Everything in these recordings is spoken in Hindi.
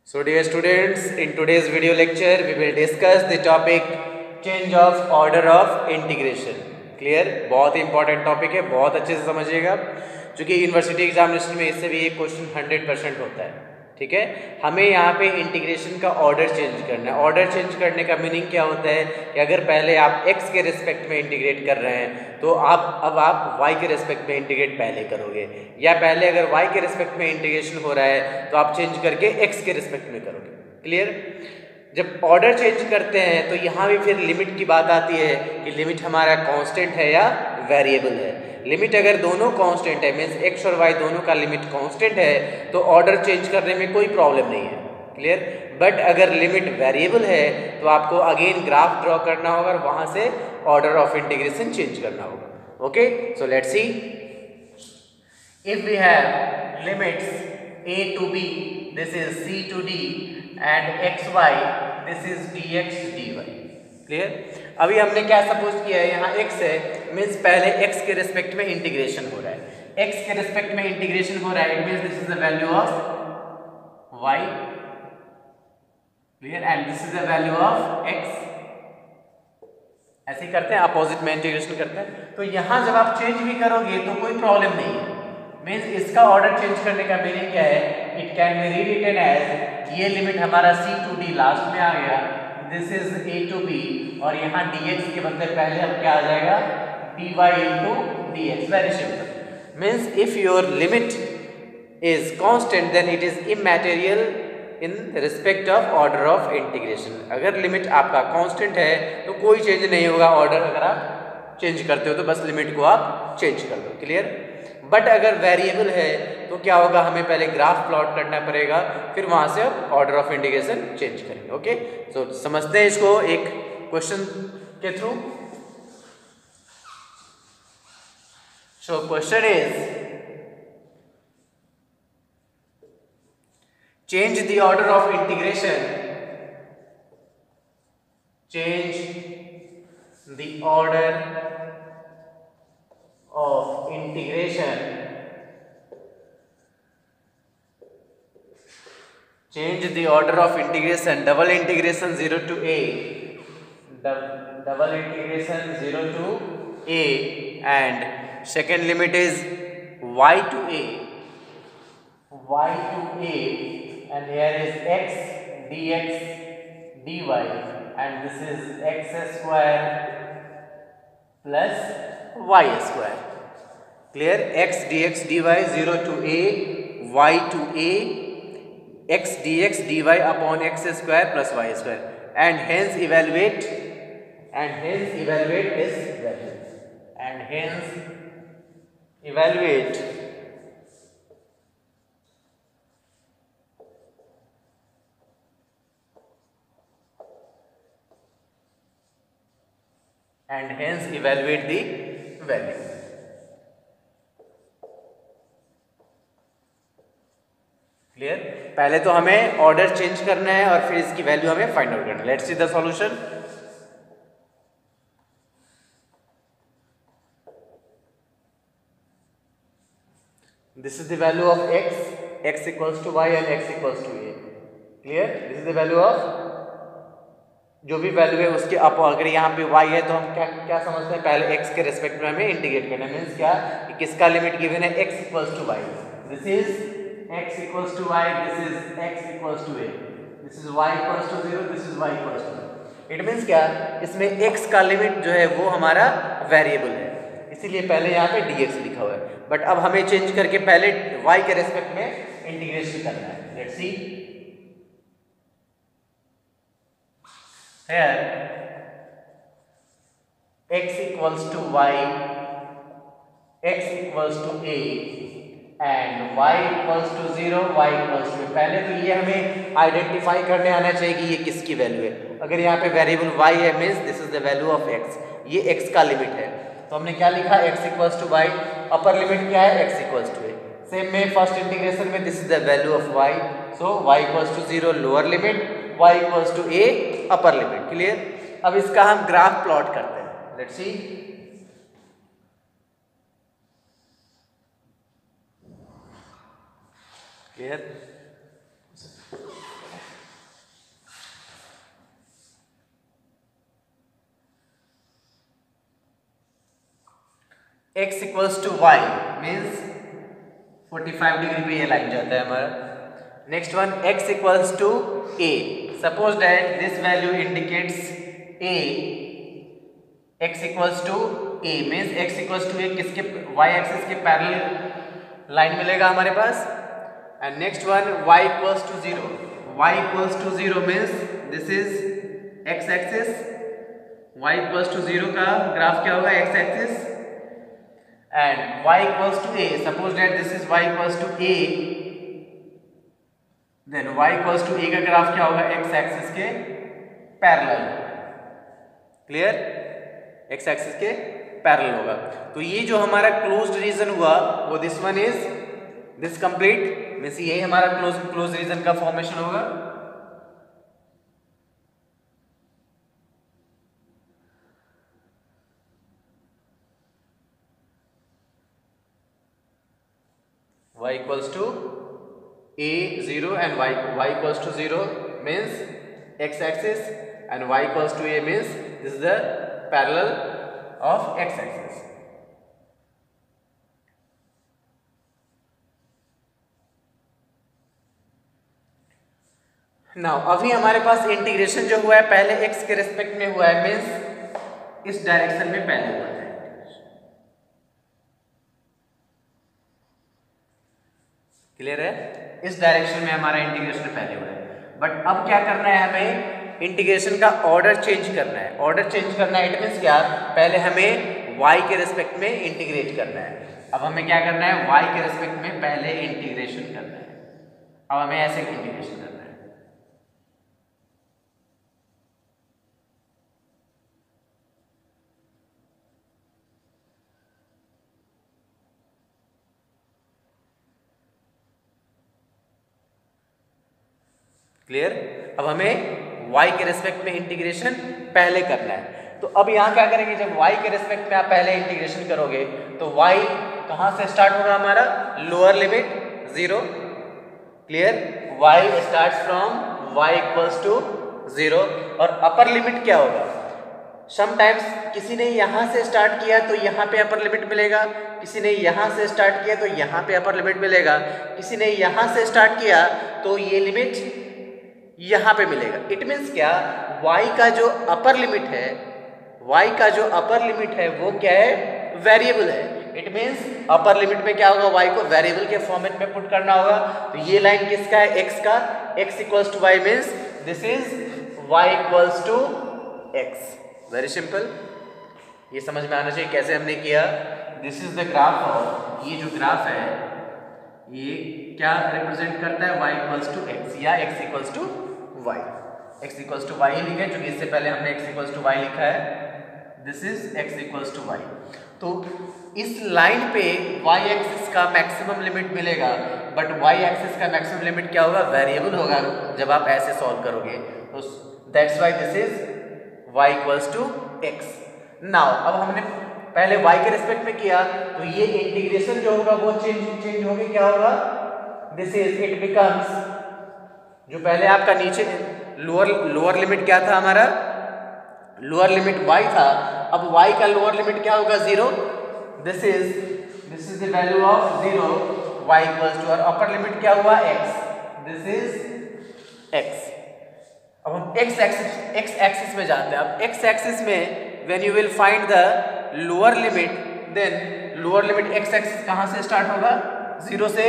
So dear students, in today's video lecture we will discuss the topic change of order of integration. Clear? बहुत ही इंपॉर्टेंट टॉपिक है, बहुत अच्छे से समझिएगा क्योंकि यूनिवर्सिटी एग्जामिनेशन में इससे भी एक क्वेश्चन 100% होता है. ठीक है, हमें यहाँ पे इंटीग्रेशन का ऑर्डर चेंज करना है. ऑर्डर चेंज करने का मीनिंग क्या होता है कि अगर पहले आप x के रिस्पेक्ट में इंटीग्रेट कर रहे हैं तो अब आप y के रिस्पेक्ट में इंटीग्रेट पहले करोगे, या पहले अगर y के रिस्पेक्ट में इंटीग्रेशन हो रहा है तो आप चेंज करके x के रिस्पेक्ट में करोगे. क्लियर? जब ऑर्डर चेंज करते हैं तो यहाँ भी फिर लिमिट की बात आती है कि लिमिट हमारा कांस्टेंट है या वेरिएबल है. लिमिट अगर दोनों कांस्टेंट है, मीन्स x और y दोनों का लिमिट कांस्टेंट है तो ऑर्डर चेंज करने में कोई प्रॉब्लम नहीं है. क्लियर? बट अगर लिमिट वेरिएबल है तो आपको अगेन ग्राफ ड्रॉ करना होगा और वहां से ऑर्डर ऑफ इंटीग्रेशन चेंज करना होगा. Okay, so let's see. If we have limits a to b, this is c to d and xy, this is dx dy. Clear? अभी हमने क्या सपोज किया है, यहाँ x है, मीन्स पहले x के रिस्पेक्ट में इंटीग्रेशन हो रहा है. x के रिस्पेक्ट में इंटीग्रेशन हो रहा है, it means this is the value of y. Clear? And this is the value of x. ऐसे ही करते हैं, अपोजिट में इंटीग्रेशन करते हैं. तो यहाँ जब आप चेंज भी करोगे तो कोई प्रॉब्लम नहीं है. मीन्स इसका ऑर्डर चेंज करने का मीनिंग क्या है, it can be rewritten as, ये लिमिट हमारा c to d लास्ट में आ गया, this is a to b, और यहाँ dx के बदले पहले अब क्या आ जाएगा, dy into dx. Very simple. Means if your limit is constant then it is immaterial in respect of order of integration. अगर लिमिट आपका कांस्टेंट है तो कोई चेंज नहीं होगा ऑर्डर. अगर आप चेंज करते हो तो बस लिमिट को आप चेंज कर दो. क्लियर? बट अगर वेरिएबल है तो क्या होगा, हमें पहले ग्राफ प्लॉट करना पड़ेगा, फिर वहां से अब ऑर्डर ऑफ इंटीग्रेशन चेंज करेंगे. ओके, सो समझते हैं इसको एक क्वेश्चन के through. So question is change the order of integration, change the order of integration, change the order of integration, double integration 0 to a, double integration 0 to a, and second limit is y to a, and here is x dx dy, and this is x square plus y square. Clear? x dx dy 0 to a, y to a, x dx dy upon x square plus y square, and hence evaluate this value, and hence evaluate the value. Clear? पहले तो हमें ऑर्डर चेंज करना है और फिर इसकी वैल्यू हमें फाइंड आउट करना है. Let's see the solution. This is the value of x equals to y and x equals to a. Clear? This is the value of जो भी वैल्यू है उसके अप. अगर यहाँ पे y है तो हम क्या समझते हैं, पहले x के रिस्पेक्ट में हमें इंटीग्रेट करना है. मीन्स क्या कि किसका लिमिट गिवन है, x equals to y, this is x equals to y, this is x equals to a, this is y equals to 0, this is y equals to 0. It means क्या, इसमें x का लिमिट जो है वो हमारा वेरिएबल है, इसीलिए पहले यहाँ पे dx लिखा हुआ है. बट अब हमें चेंज करके पहले y के रिस्पेक्ट में इंटीग्रेशन करना है. Let's C. Here x equals to y, x equals to a, and y equals to 0, y equals to a. पहले तो ये हमें आइडेंटिफाई करने आना चाहिए कि ये किसकी वैल्यू है. अगर यहाँ पे वेरिएबल y है, means this is the value of x, ये x का लिमिट है. तो हमने क्या लिखा, x equals to y, upper limit क्या है, x equals to a. Same में फर्स्ट इंटीग्रेशन में this is the value of y, so y equals to 0 lower limit, y equals to a upper limit. Clear? अब इसका हम ग्राफ प्लॉट करते हैं. Let's see. Clear? x equals to y means 45 degree पे ये लाइन जाता है हमारा। Next one x equals to a, suppose that this value indicates a, x equals to a means x equals to a किसके y एक्सिस के पैरेलल लाइन मिलेगा हमारे पास। And next one y equals to 0, y equals to 0 means this is x axis, y equals to 0 का ग्राफ क्या होगा x axis, and y equals to a, suppose that this is y equals to a, then y equals to a का ग्राफ क्या होगा x एक्सिस के पैरेलल। क्लियर, x एक्सिस के पैरेलल होगा। तो ये जो हमारा क्लोज्ड रीजन हुआ वो this one is this complete means ये हमारा क्लोज रीजन का फॉर्मेशन होगा। y equals to a 0 and y equals to 0 means x axis and y equals to a means this is the parallel of x axis। Now अभी हमारे पास इंटीग्रेशन जो हुआ है पहले x के रिस्पेक्ट में हुआ है मीन्स इस डायरेक्शन में पहले हुआ है। क्लियर है, इस डायरेक्शन में हमारा इंटीग्रेशन पहले हुआ है। बट अब क्या करना है, हमें इंटीग्रेशन का ऑर्डर चेंज करना है। ऑर्डर चेंज करना है इट मीन्स क्या, पहले हमें y के रिस्पेक्ट में इंटीग्रेट करना है। अब हमें क्या करना है, y के रिस्पेक्ट में पहले इंटीग्रेशन करना है। अब हमें ऐसे इंटीग्रेशन करना है। क्लियर, अब हमें y के रिस्पेक्ट में इंटीग्रेशन पहले करना है। तो अब यहाँ क्या करेंगे, जब y के रिस्पेक्ट में आप पहले इंटीग्रेशन करोगे तो y कहाँ से स्टार्ट होगा हमारा, lower limit 0। Clear, y starts from y equals to 0 और अपर लिमिट क्या होगा, समटाइम्स किसी ने यहाँ से स्टार्ट किया तो यहाँ पे अपर लिमिट मिलेगा, किसी ने यहाँ से स्टार्ट किया तो यहाँ पे अपर लिमिट मिलेगा, किसी ने यहाँ से स्टार्ट किया तो ये लिमिट यहाँ पे मिलेगा। इट मीन्स क्या, y का जो अपर लिमिट है, y का जो अपर लिमिट है वो क्या है, वेरिएबल है। इट मीन्स अपर लिमिट में क्या होगा, y को वेरिएबल के फॉर्मेट में पुट करना होगा। तो ये लाइन किसका है, x का, x equals to y means this is y equals to x। Very simple, ये समझ में आना चाहिए कैसे हमने किया। This is the graph of, ये जो ग्राफ है ये क्या रिप्रेजेंट करता है, y इक्वल्स टू x या x equals to y। x equals to y ही लिखे क्योंकि इससे पहले हमने x इक्वल्स टू y लिखा है। This is x equals to y। तो इस लाइन पे y एक्सिस का मैक्सिमम लिमिट मिलेगा, बट y एक्सिस का मैक्सिमम लिमिट क्या होगा, वेरिएबल होगा जब आप ऐसे सॉल्व करोगे। तो that's why this is y equals to x। Now अब हमने पहले y के रिस्पेक्ट में किया तो ये इंटीग्रेशन जो होगा वो चेंज होगी, क्या होगा, दिस इज इट बिकम्स, जो पहले आपका नीचे लोअर लिमिट क्या था हमारा, लोअर लिमिट y था, अब y का लोअर लिमिट क्या होगा, 0। This is the value of 0, y equals to, और अपर लिमिट क्या हुआ, x, दिस इज x। अब हम x एक्सिस में जाते हैं। अब x एक्सिस में when you will find the lower limit, then lower limit x axis कहाँ से स्टार्ट होगा, 0 से,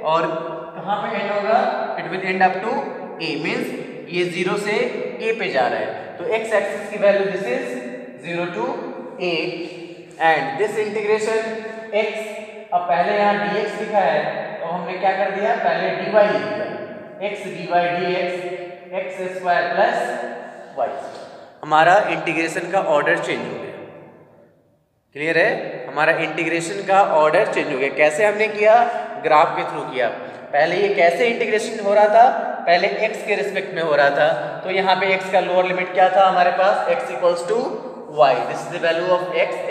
और कहाँ पे एंड होगा, it will end up to a, means ये 0 से a पे जा रहा है। तो x एक्सिस की value this is 0 to a and this integration x, अब पहले यहाँ dx लिखा है तो हमने क्या कर दिया, पहले dy लिख दिया, x dy dx x square plus y। हमारा इंटीग्रेशन का ऑर्डर चेंज हो गया। क्लियर है, हमारा इंटीग्रेशन का ऑर्डर चेंज हो गया। कैसे हमने किया, ग्राफ के थ्रू किया। पहले ये कैसे इंटीग्रेशन हो रहा था, पहले x के रिस्पेक्ट में हो रहा था, तो यहाँ पे x का लोअर लिमिट क्या था हमारे पास, x equals to y, this is the value of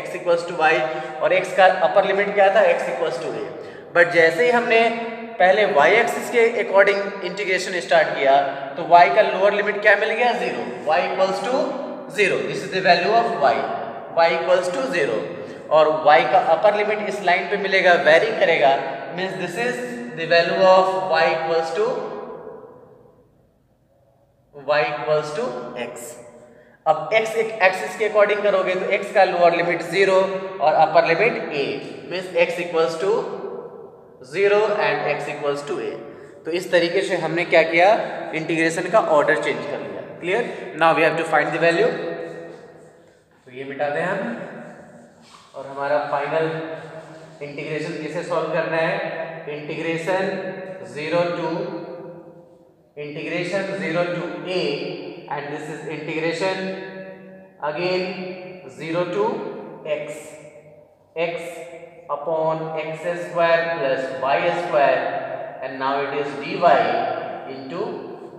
x equals to y, और x का अपर लिमिट क्या था, x equals to a। But जैसे ही हमने पहले y एक्सिस के अकॉर्डिंग इंटीग्रेशन स्टार्ट किया तो y का लोअर लिमिट क्या मिल गया, 0, y equals to 0, this is the value of y equals to 0। और y का अपर लिमिट इस लाइन पे मिलेगा, वेरी करेगा, means this is the value of y equals to x। अब x एक्सिस के अकॉर्डिंग करोगे तो x का लोअर लिमिट 0 और upper limit a, means x equals to 0 and x equals to a। तो इस तरीके से हमने क्या किया, इंटीग्रेशन का ऑर्डर चेंज कर लिया। Clear? Now we have to find the value. तो ये मिटा दें हम, और हमारा फाइनल इंटीग्रेशन किसे सॉल्व करना है, integration 0 to a and this is integration again 0 to x upon x square plus y square, and now it is dy into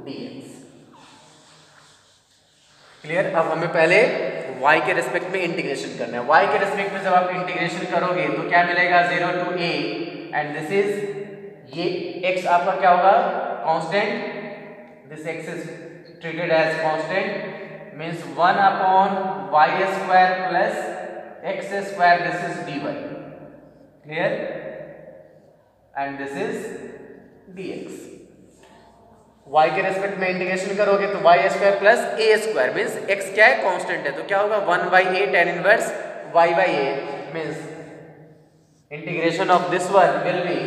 dx। Clear? अब हमें पहले y के रेस्पेक्ट में इंटीग्रेशन करना है। y के रेस्पेक्ट में जब आप इंटीग्रेशन करोगे तो क्या मिलेगा, 0 to a, and this is, ये x आपका क्या होगा, constant, this x is treated as constant, means 1 upon y square plus x square, this is dy, clear, and this is dx। y के रेस्पेक्ट में इंटीग्रेशन करोगे तो y square plus a square, means x क्या है, कांस्टेंट है, तो क्या होगा 1 by a tan inverse y by a, means integration of this one will be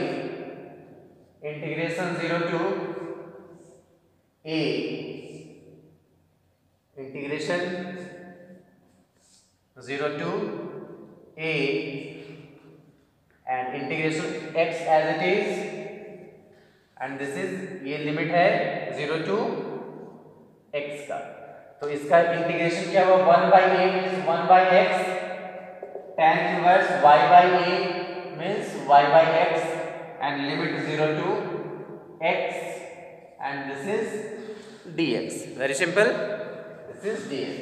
integration 0 to a, integration 0 to a, and integration x as it is, and this is, ये लिमिट है 0 to x का, तो इसका इंटीग्रेशन क्या हुआ, 1 by a means 1 by x, tan inverse y by a means y by x, and limit 0 to x, and this is dx, very simple, this is dx,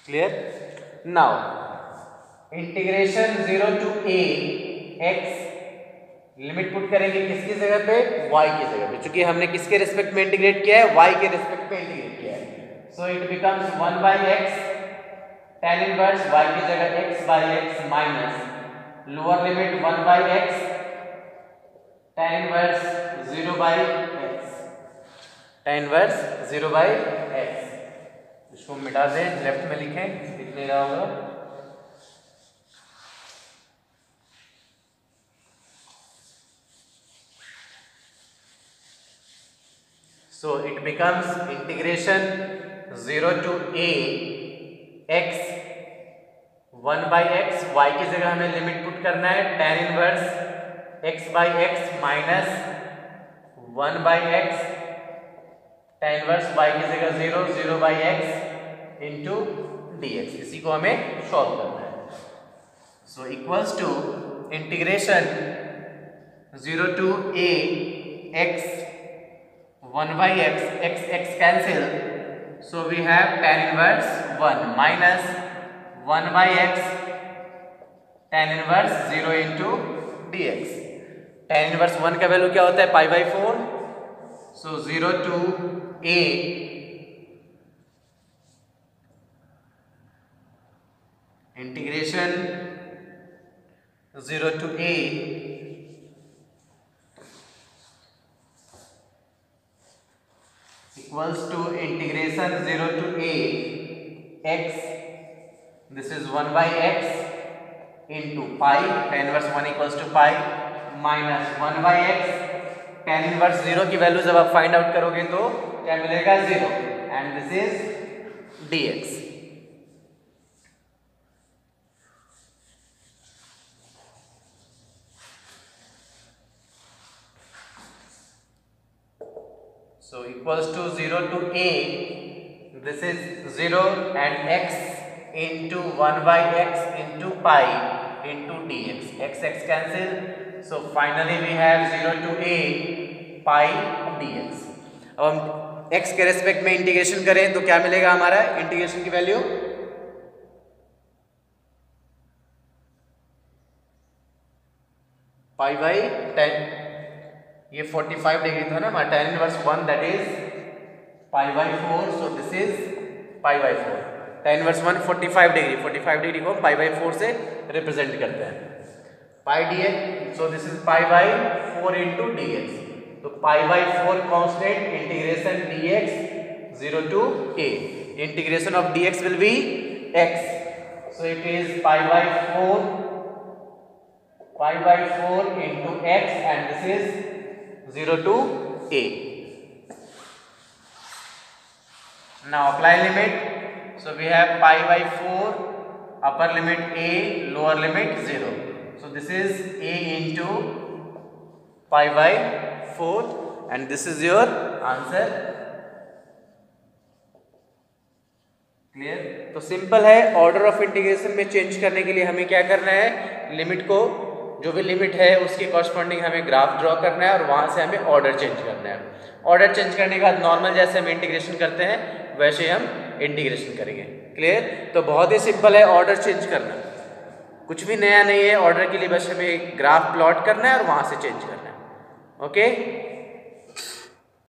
clear। now integration 0 to a x, limit put करेंगे किसकी जगह पे, y की जगह पे, क्योंकि हमने किसके रिस्पेक्ट में इंटीग्रेट किया है, y के रिस्पेक्ट में इंटीग्रेट किया है, so it becomes 1 by x tan inverse y की जगह x by x minus lower limit 1 by x tan inverse 0 by x, tan inverse 0 by x। इसको मिटा दें, लेफ्ट में लिखें, दिख नहीं रहा होगा, so it becomes integration 0 to a x 1 by x, y की जगह हमें लिमिट पुट करना है tan inverse x by x minus 1 by x tan inverse y की जगह 0 0 by x इंटू dx, इसी को हमें सॉल्व करना है। So equals to integration 0 to a x 1 by x, x cancel, so we have tan inverse 1 minus 1 by x tan inverse 0 into dx। tan inverse 1 का वैल्यू क्या होता है, पाई by 4, so 0 to a integration 0 to a equals to integration 0 to a x, this is 1 by x into pi, tan inverse 1 equals to pi minus 1 by x, tan inverse 0 की वैल्यू जब आप फाइंड आउट करोगे तो क्या मिलेगा, 0, and this is dx। So equals to 0 to a, this is 0 and x into 1 by x into pi into dx, x cancel, so finally we have 0 to a pi dx। अब हम x के रेस्पेक्ट में इंटीग्रेशन करें तो क्या मिलेगा हमारा, इंटीग्रेशन की वैल्यू पाई बाई 10, ये 45 डिग्री था ना हमारा, tan inverse 1 that is pi by 4, so this is pi by 4, tan inverse 1 45 degree, 45 degree को हम पाई बाई 4 से रिप्रेजेंट करते हैं। Pi d x, so this is pi by 4 into d x. तो pi by 4 constant, integration d x 0 to a, integration of d x will be x, so it is pi by 4 into x, and this is 0 to a. Now apply limit. So we have pi by 4, upper limit a, lower limit 0. So this is a into pi by 4, and this is your answer. Clear? तो सिंपल है, ऑर्डर ऑफ इंटीग्रेशन में चेंज करने के लिए हमें क्या करना है, लिमिट को, जो भी लिमिट है उसके कॉरस्पॉन्डिंग हमें ग्राफ ड्रॉ करना है और वहां से हमें ऑर्डर चेंज करना है। ऑर्डर चेंज करने के बाद नॉर्मल जैसे हम इंटीग्रेशन करते हैं वैसे हम इंटीग्रेशन करेंगे। क्लियर? तो बहुत ही सिंपल है ऑर्डर चेंज करना, कुछ भी नया नहीं है। ऑर्डर के लिए बस हमें ग्राफ प्लॉट करना है और वहां से चेंज करना है। ओके।